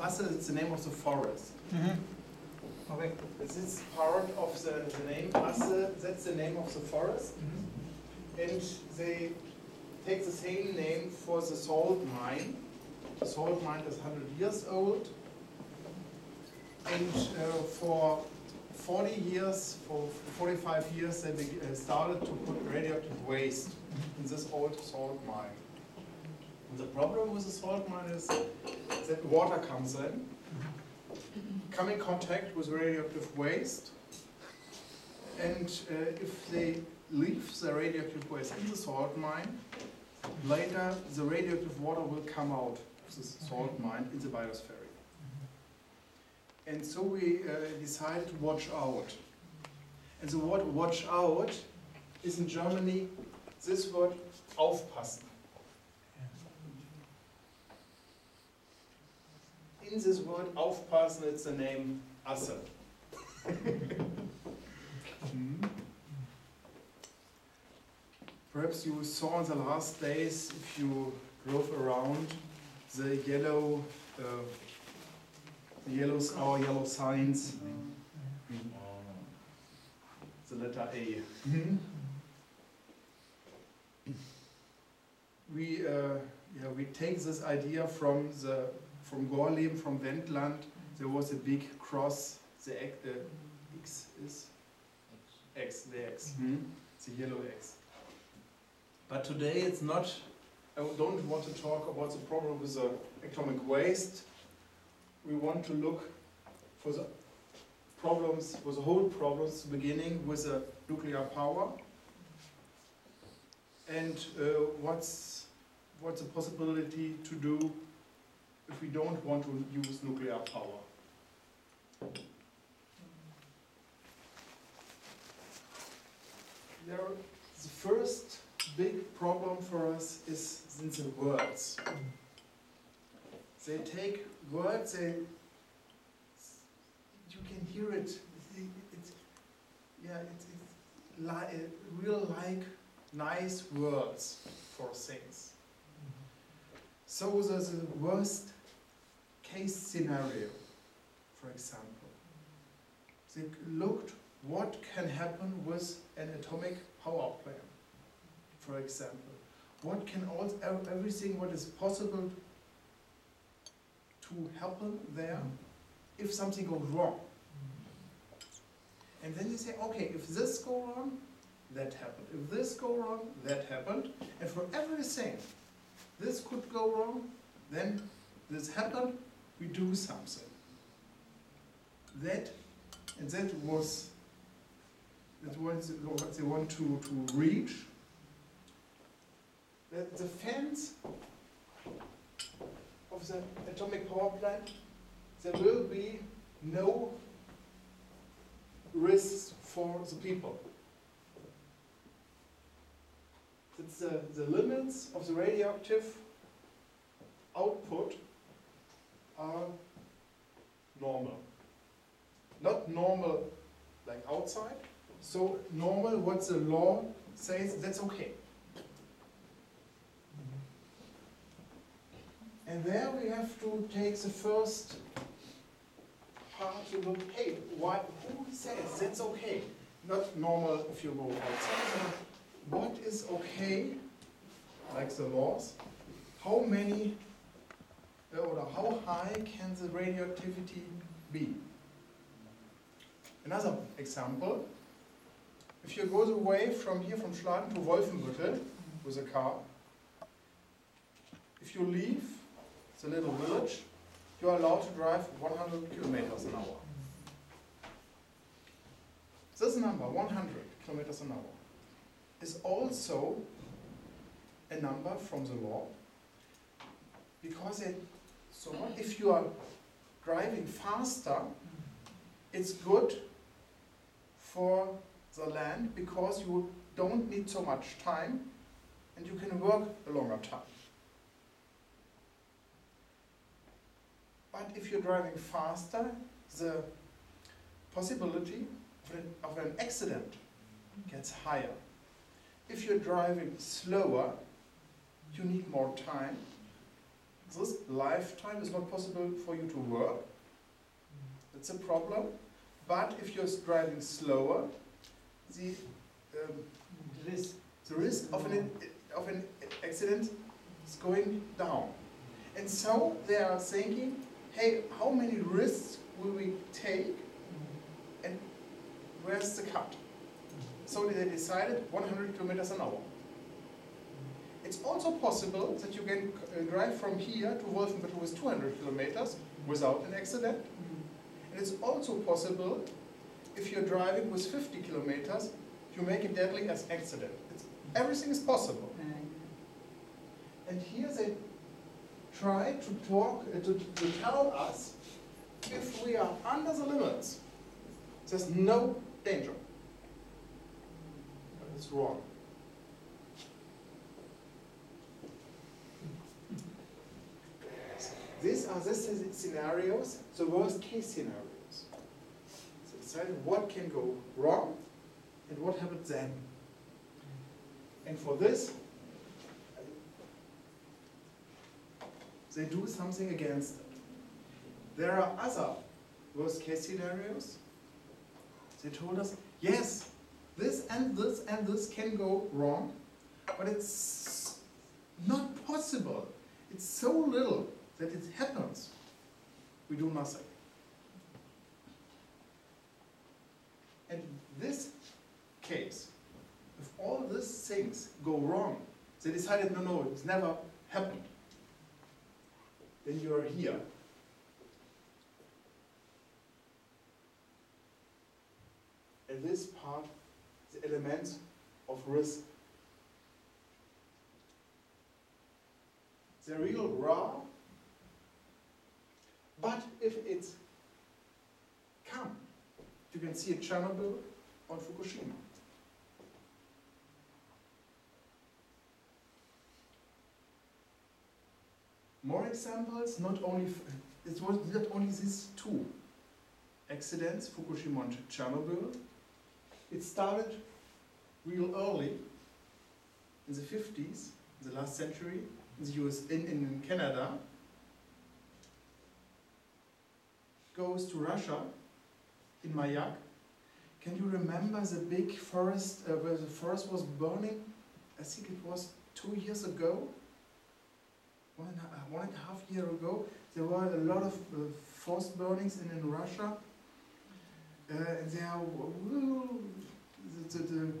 Asse is the name of the forest. Mm-hmm. Okay. This is part of the name Asse, that's the name of the forest. Mm-hmm. And they take the same name for the salt mine. The salt mine is 100 years old. And for 40 years, for 45 years, they started to put radioactive waste in this old salt mine. And the problem with the salt mine is that water comes in, come in contact with radioactive waste, and if they leave the radioactive waste in the salt mine, later the radioactive water will come out of the salt mine in the biosphere. And so we decided to watch out. And the word watch out is in Germany this word aufpassen. In this word aufpassen, it's the name Asse. Perhaps you saw in the last days, if you drove around, the yellow yellow signs, the letter A. We take this idea from Gorleben, from Wendland. There was a big cross. The X is X, the X, the yellow X. But today it's not. I don't want to talk about the problem with the atomic waste. We want to look for the problems, for the whole problems, beginning with the nuclear power, and what's the possibility to do if we don't want to use nuclear power. The first big problem for us is in the words. They take words, you can hear it. It's real like nice words for things. So there's a worst case scenario, for example. They looked what can happen with an atomic power plant, for example. What can everything what is possible to happen there if something goes wrong. And then you say, okay, if this goes wrong, that happened. If this goes wrong, that happened. And for everything, this could go wrong, then this happened, we do something. That was what they want to reach. That the fans of the atomic power plant, there will be no risks for the people. It's the limits of the radioactive output are normal. Not normal like outside, so normal what the law says, that's okay. And there we have to take the first part to look, hey, who says that's okay? Not normal if you go outside. What is okay, like the laws? How many or how high can the radioactivity be? Another example, if you go away from here, from Schlagen to Wolfenbüttel with a car, if you leave the little village, you are allowed to drive 100 kilometers an hour. This number, 100 kilometers an hour, is also a number from the law, because if you are driving faster, it's good for the land because you don't need so much time and you can work a longer time. But if you're driving faster, the possibility of an accident gets higher. If you're driving slower, you need more time. this lifetime is not possible for you to work. That's a problem. But if you're driving slower, the risk of an accident is going down. And so they are thinking, hey, how many risks will we take and where's the cut? So they decided 100 kilometers an hour. It's also possible that you can drive from here to Wolfenbüttel with 200 kilometers without an accident. And it's also possible, if you're driving with 50 kilometers, you make a deadly accident. Everything is possible. And here they try to talk, to tell us, if we are under the limits, there's no danger. But it's wrong. These are the scenarios, the worst case scenarios. So decided what can go wrong and what happens then. And for this, they do something against it. There are other worst case scenarios. They told us, yes, this and this and this can go wrong, but it's not possible. It's so little that it happens. We do nothing. And this case, if all these things go wrong, they decided, no, it's never happened. Then you are here. And this part, the elements of risk. They're real raw, but if it's come, you can see it Chernobyl or Fukushima. More examples, it was not only these two accidents, Fukushima and Chernobyl. It started real early, in the 50s, in the last century, in the US, in Canada. Goes to Russia, in Mayak. Can you remember the big forest, where the forest was burning? I think it was 2 years ago. One and a half year ago, there were a lot of forest burnings in Russia. And the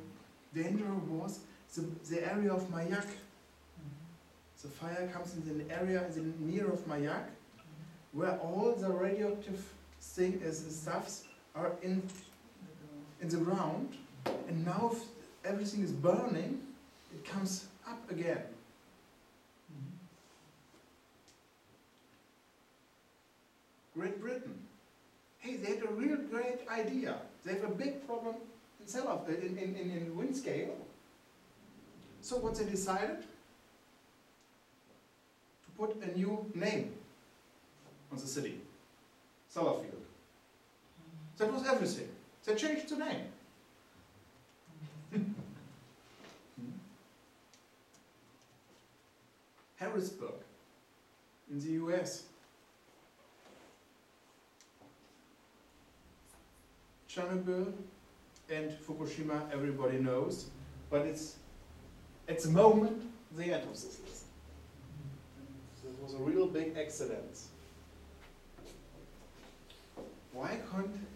danger was the area of Mayak. The fire comes in the area near of Mayak, where all the radioactive stuffs are in the ground. And now if everything is burning, it comes up again. Great Britain. Hey, they had a real great idea. They have a big problem in wind scale. So what they decided? To put a new name on the city. Sellafield. That was everything. They changed the name. Harrisburg in the US. Chernobyl and Fukushima, everybody knows, but it's at the moment the end of this list. So it was a real big accident. Why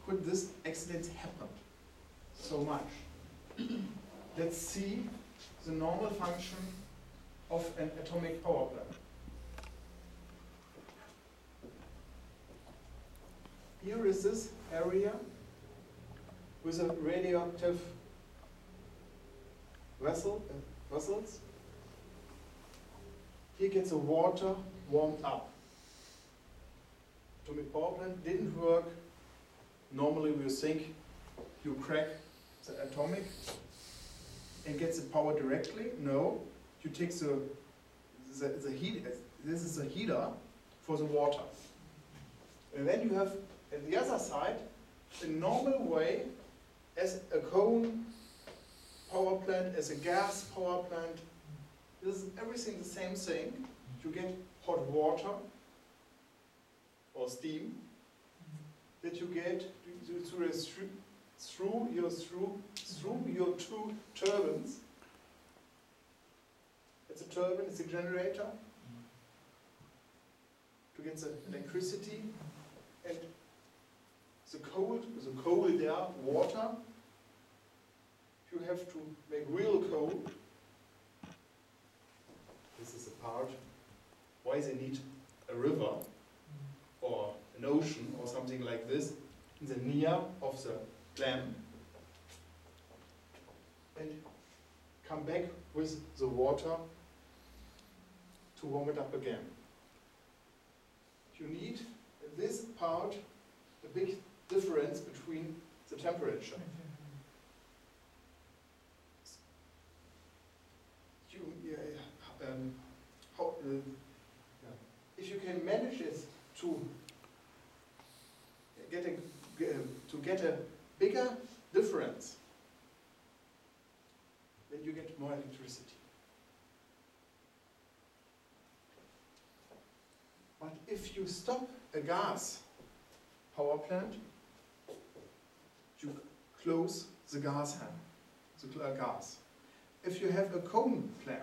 could this accident happen so much? Let's see the normal function of an atomic power plant. Here is this area with a radioactive vessels. Here gets the water warmed up. Atomic power plant didn't work. Normally we think you crack the atomic and get the power directly. No, you take the heat. This is a heater for the water. And then you have at the other side the normal way as a coal power plant, as a gas power plant. This is everything the same thing. You get hot water or steam that you get through your two turbines. It's a turbine, it's a generator to get the electricity, and the cold air, water. You have to make real cold. This is the part why they need a river or an ocean or something like this in the near of the clam, and come back with the water to warm it up again. You need in this part a big difference between the temperature. If you can manage it to get a bigger difference, then you get more electricity. But if you stop a gas power plant, you close the gas hand, the gas. If you have a cone plant,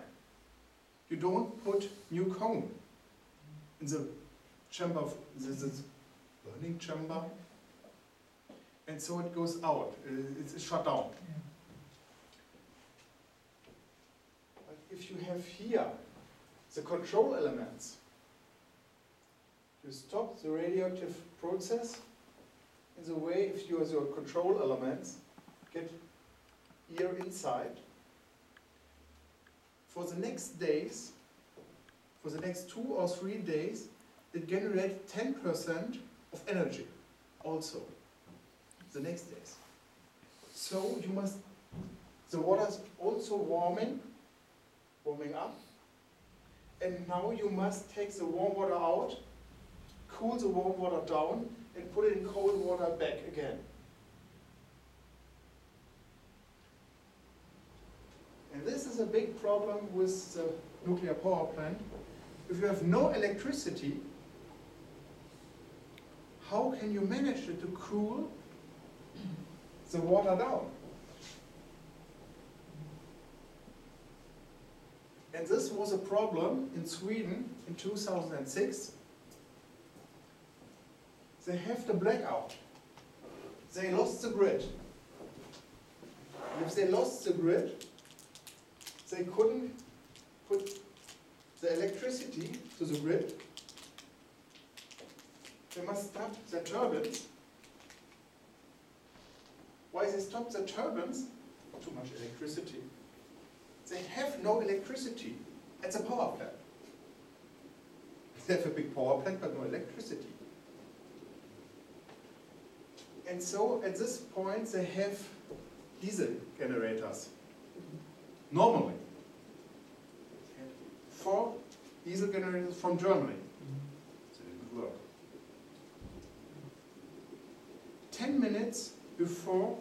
you don't put new cone in the chamber, the burning chamber, and so it goes out, it's shut down. But if you have here the control elements, you stop the radioactive process in the way if your control elements get here inside. For the next days, for the next 2 or 3 days, it generates 10% of energy also, the next days. So you must, the water is also warming up, and now you must take the warm water out, cool the warm water down, and put it in cold water back again. And this is a big problem with the nuclear power plant. If you have no electricity, how can you manage to cool the water down? And this was a problem in Sweden in 2006. They have the blackout. They lost the grid. And if they lost the grid, they couldn't put the electricity to the grid. They must stop the turbines. Why they stop the turbines? Too much electricity. They have no electricity at the power plant. They have a big power plant but no electricity. And so at this point they have diesel generators. Normally. 4 diesel generators from Germany. So it didn't work. 10 minutes before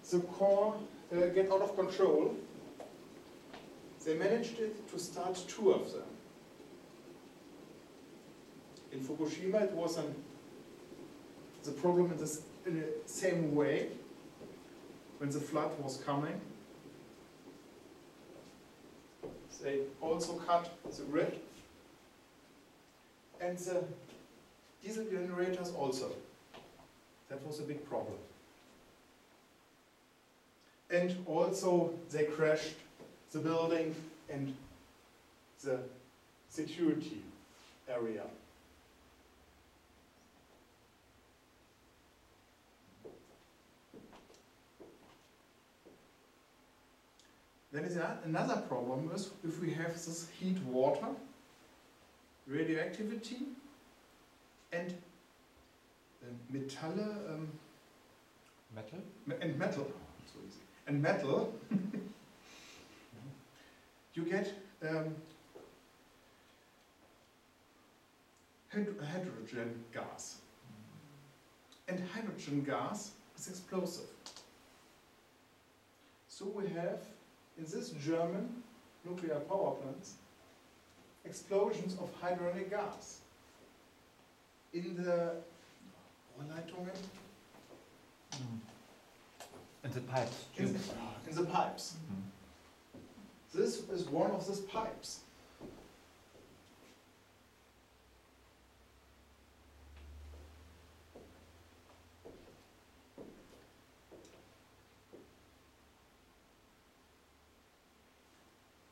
the core get out of control, they managed to start 2 of them. In Fukushima, it was the problem in the same way when the flood was coming. They also cut the grid, and the diesel generators also. That was a big problem. And also they crashed the building and the security area. Then is another problem is if we have this heat water, radioactivity, and Metalle, Metal? And metal, so easy. And metal, you get hydrogen gas. And hydrogen gas is explosive. So we have in this German nuclear power plants explosions of hydronic gas in the Rohrleitungen, In the pipes, in tubes. the pipes. This is one of these pipes.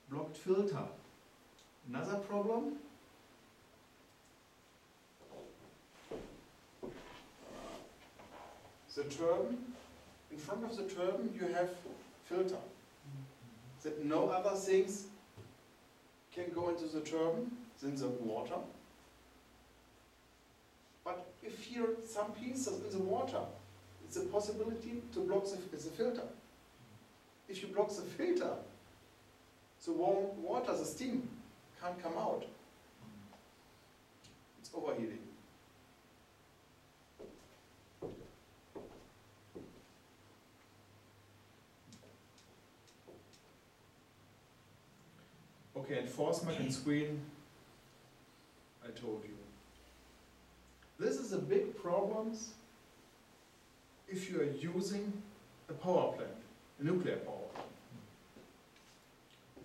Blocked filter. Another problem. The turbine, in front of the turbine you have filter. That no other things can go into the turbine than the water. But if here some pieces in the water, it's a possibility to block the filter. If you block the filter, the warm water, the steam, can't come out. It's overheating. Okay, enforcement in Sweden, I told you. This is a big problem if you are using a power plant, a nuclear power plant.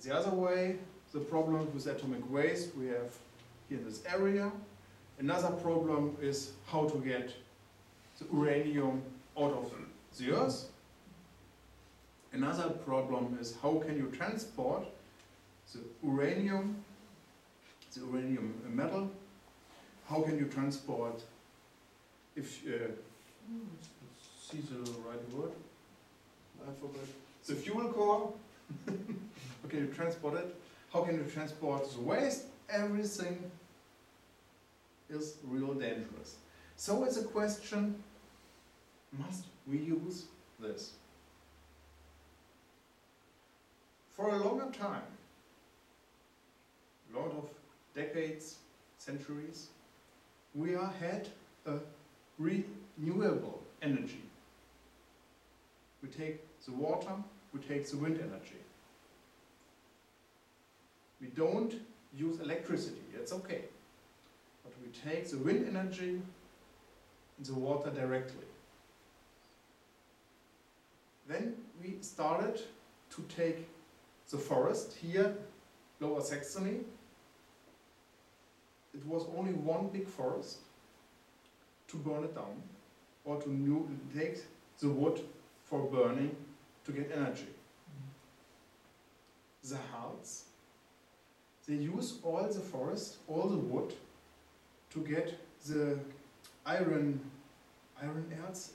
The other way, the problem with atomic waste we have here in this area. Another problem is how to get the uranium out of the earth. Another problem is how can you transport the uranium metal. How can you transport, if see the right word? I forgot. The fuel core. How can you transport it? How can you transport the waste? Everything is real dangerous. So it's a question, must we use this? For a longer time, a lot of decades, centuries, we had a renewable energy. We take the water, we take the wind energy. We don't use electricity, it's okay. But we take the wind energy and the water directly. Then we started to take the forest here, Lower Saxony. It was only one big forest, to burn it down or to take the wood for burning to get energy. The Harz, they use all the forest, all the wood to get the iron erz,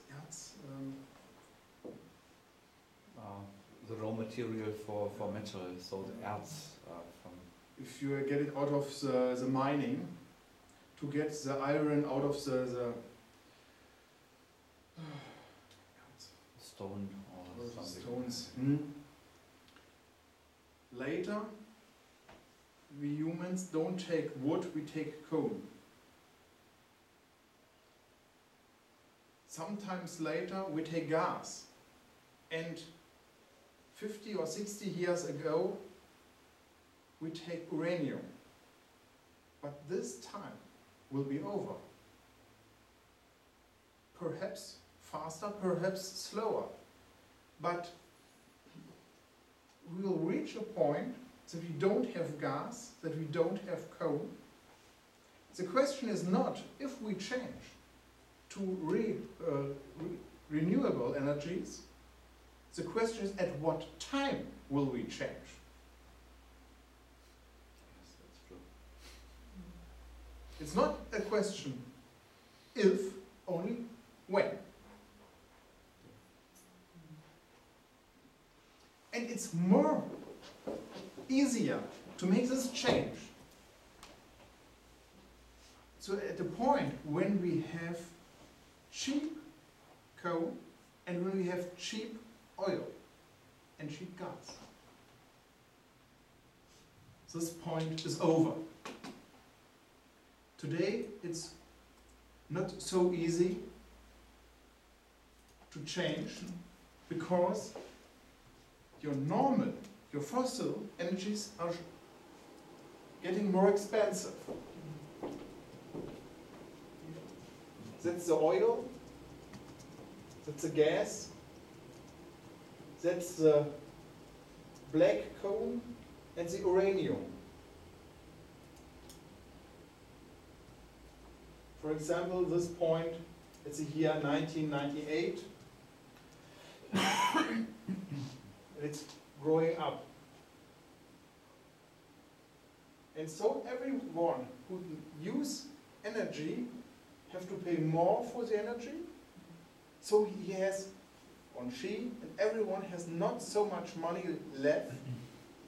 The raw material for metal, so the erz from. If you get it out of the mining, to get the iron out of the Stone or something. stones. Later, we humans don't take wood, we take coal. Sometimes later we take gas. And 50 or 60 years ago, we take uranium. But this time will be over. Perhaps faster, perhaps slower. But we will reach a point that we don't have gas, that we don't have coal. The question is not if we change to renewable energies. The question is at what time will we change? Yes, that's true. It's not a question if, only when. And it's more easier to make this change. So at the point when we have cheap coal and when we have cheap oil and cheap gas. This point is over. Today it's not so easy to change because your fossil energies are getting more expensive. That's the oil, that's the gas, that's the black coal, and the uranium. For example, this point, it's the year 1998. And it's growing up. And so everyone who use energy have to pay more for the energy. So he has, or she, and everyone has not so much money left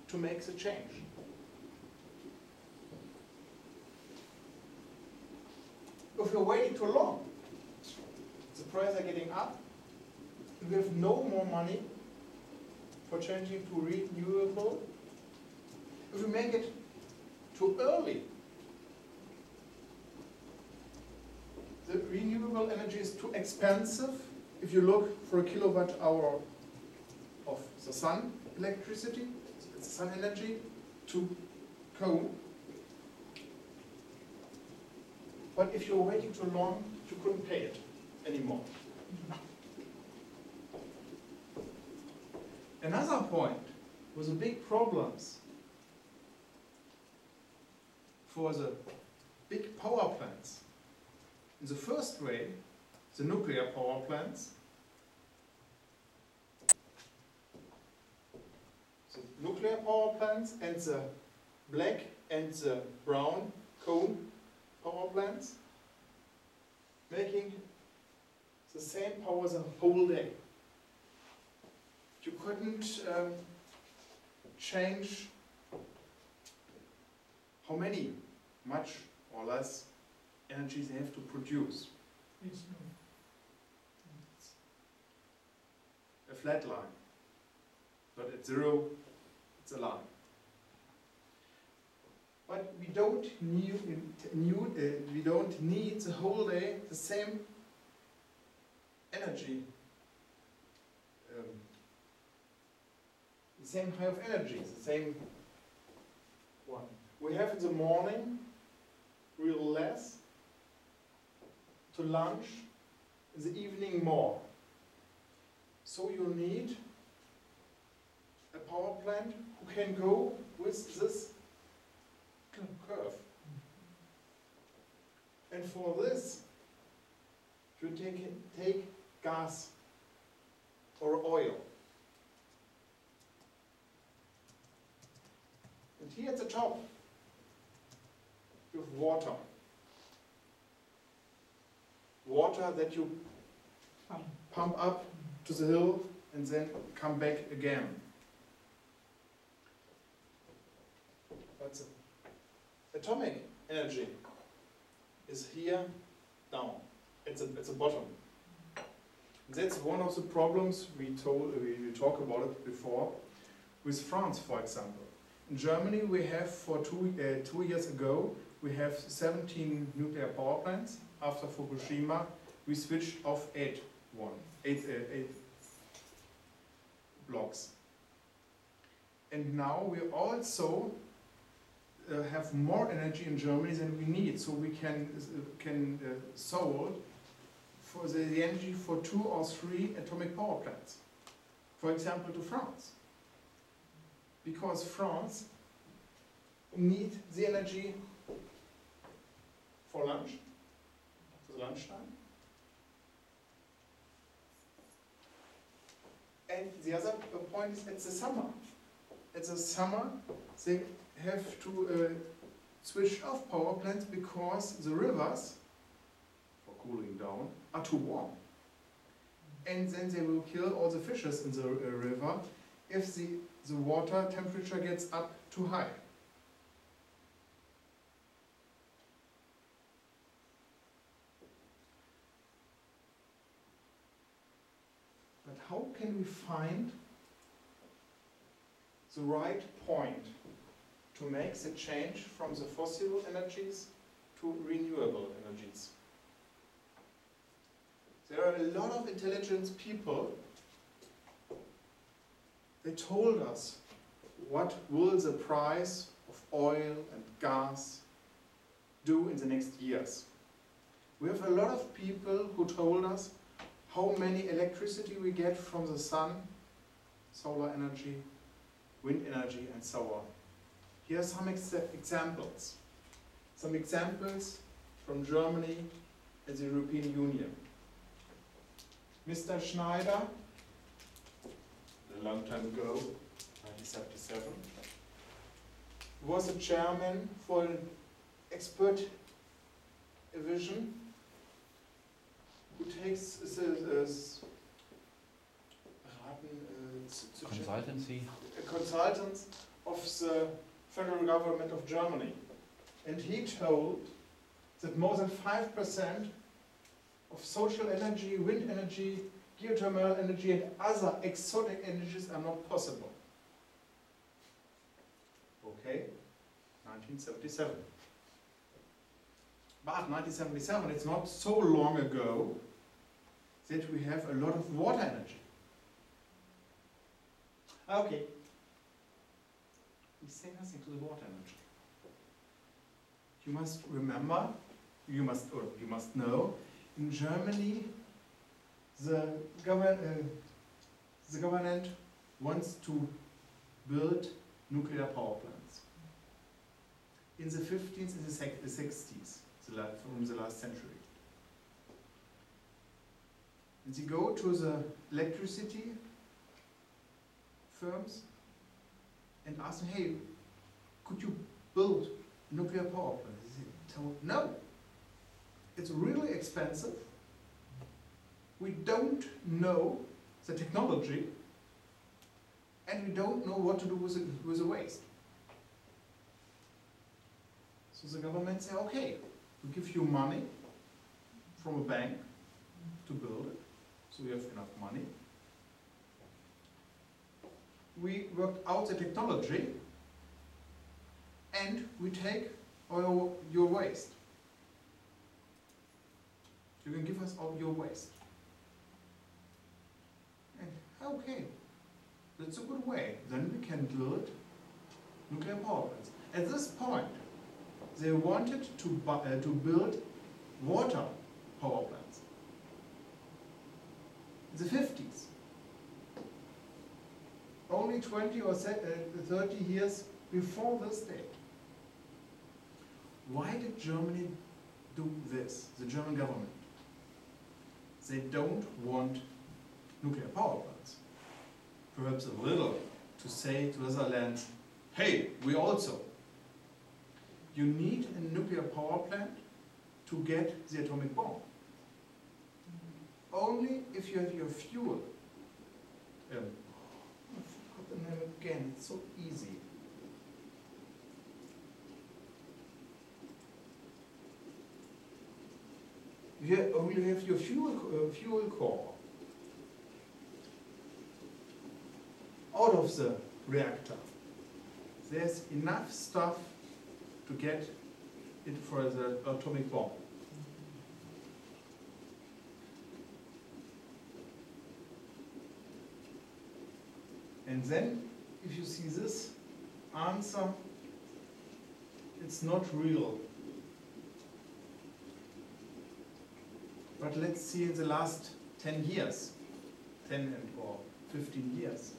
to make the change. If you're waiting too long, the prices are getting up, and we have no more money for changing to renewable. If we make it too early, the renewable energy is too expensive. If you look for a kilowatt hour of the sun electricity, it's sun energy, to coal. But if you're waiting too long, you couldn't pay it anymore. Another point with the big problems for the big power plants. In the first way, the nuclear power plants, the nuclear power plants and the black and the brown coal power plants, making the same power the whole day. You couldn't change how much or less energy they have to produce. It's a flat line, but at zero, it's a line. But we don't need the whole day the same energy, the same high of energy, the same one. We have in the morning real less, to lunch, in the evening more. So you need a power plant who can go with this curve. And for this, you take gas or oil. And here at the top, you have water. Water that you pump up to the hill and then come back again. But the atomic energy is here down. It's at the bottom. That's one of the problems we talked about it before with France, for example. In Germany, we have for 2 years ago, we have 17 nuclear power plants. After Fukushima, we switched off eight blocks. And now we also have more energy in Germany than we need, so we can sold for the energy for 2 or 3 atomic power plants. For example, to France. Because France needs the energy for lunch, for the lunchtime. And the other point is it's the summer. It's the summer they have to switch off power plants because the rivers, for cooling down, are too warm. And then they will kill all the fishes in the river if the water temperature gets up too high. But how can we find the right point to make the change from the fossil energies to renewable energies? There are a lot of intelligent people. They told us what will the price of oil and gas do in the next years. We have a lot of people who told us how many electricity we get from the sun, solar energy, wind energy, and so on. Here are some examples. Some examples from Germany and the European Union. Mr. Schneider, a long time ago, 1977, was a chairman for an expert division who takes consultants of the federal government of Germany. And he told that more than 5% of social energy, wind energy, geothermal energy and other exotic energies are not possible. Okay, 1977. But 1977, it's not so long ago that we have a lot of water energy. Okay, we say nothing to the water energy. You must remember, you must know, in Germany, the government wants to build nuclear power plants. In the 50s and the 60s, from the last century. And you go to the electricity firms and ask them, hey, could you build nuclear power plants? They told, no, it's really expensive. We don't know the technology and we don't know what to do with the waste. So the government said, okay, we give you money from a bank to build it, so we have enough money. We worked out the technology and we take all your waste. You can give us all your waste. And okay, that's a good way. Then we can build nuclear power plants. At this point, they wanted to build water power plants. In the 50s. Only 20 or 30 years before this date. Why did Germany do this, the German government? They don't want nuclear power plants. Perhaps a little to say to other lands, hey, we also. You need a nuclear power plant to get the atomic bomb. Only if you have your fuel. I forgot the name again, it's so easy. You only have your fuel core out of the reactor. There's enough stuff to get it for the atomic bomb. And then, if you see this answer, it's not real. But let's see in the last 10 years, 10 or 15 years.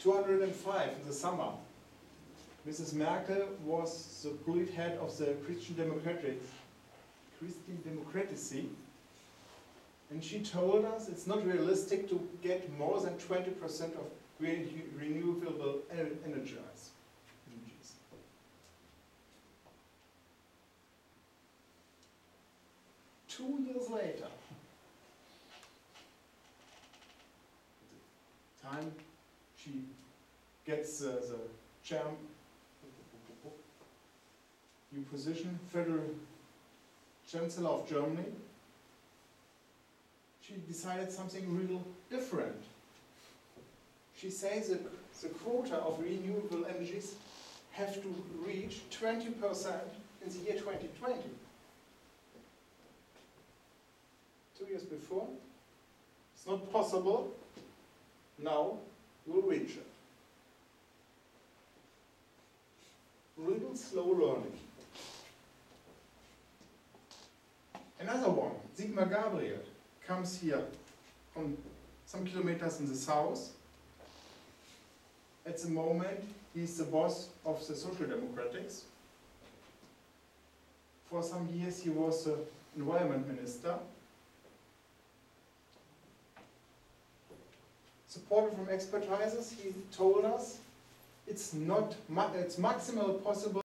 (205) in the summer, Mrs. Merkel was the political head of the Christian Democracy, and she told us it's not realistic to get more than 20% of renewable energies. 2 years later, the time she gets the new position, Federal Chancellor of Germany, she decided something real different. She says that the quota of renewable energies have to reach 20% in the year 2020. 2 years before, it's not possible. Now you'll reach it. Real slow learning. Another one, Sigmar Gabriel, comes here from some kilometers in the south. At the moment, he's the boss of the Social Democrats. For some years, he was the environment minister. Supported from expertises, he told us it's not, it's maximal possible